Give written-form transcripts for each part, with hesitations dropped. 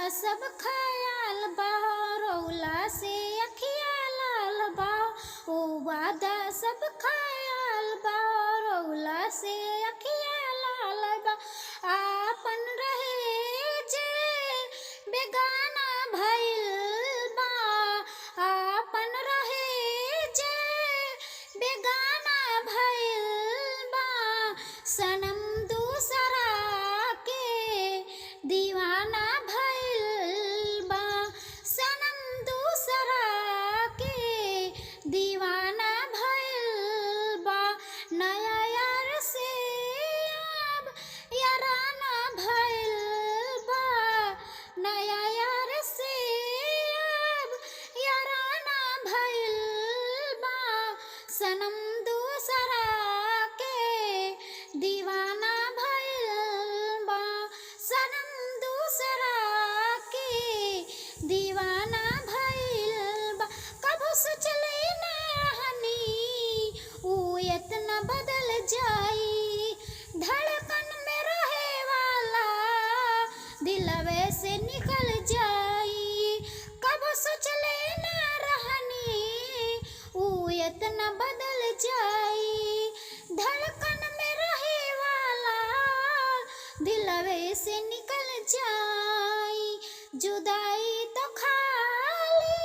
सब ख्याल बा, रौला से अखिया लाल बा। ओ वादा सब ख्याल बा, रौला से अखिया लाल बा। आपन रहे जे बेगाना भइल बा, आपन रहे जे बेगाना भइल बा। सनम दूसरा के दीवाना भइल बा, सनम दूसरा के दीवाना भइल बा। नया यार से अब याराना भइल बा, नया यार से अब याराना भइल बा। सनम दूसरा के दीवाना भइल बा, सनम दूसरा के दीवाना भइल बा। कबो सोचले ना रहनी ऊ इतना बदल जाई, धड़कन में रहे वाला दिलवे से निकल जाई। कबो सोचले ना रहनी ऊ इतना बदल जाई, धड़कन में रहे वाला दिलवे से निकल जाई। जुदाई तो खाली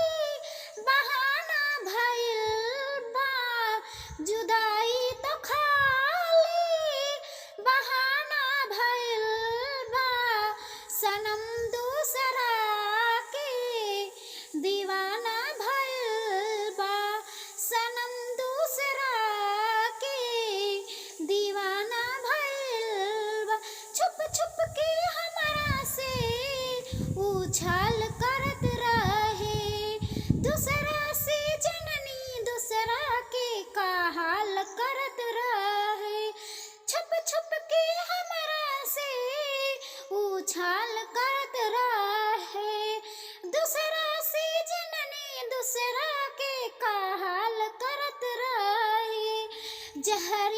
बहाना भइल बा, जुदाई तो खाली बहाना भइल बा। सनम दूसरा के दीवाना भइल बा, सनम दूसरा के दीवाना भइल बा। छुप छुप के हमरा से उछाल करत रहे, दूसरा से जननी दूसरा के का हाल करत रहे। छुप छुप के हमरा से उछाल करत रहे, दूसरा से जननी दूसरा के का हाल करत रहे। जहर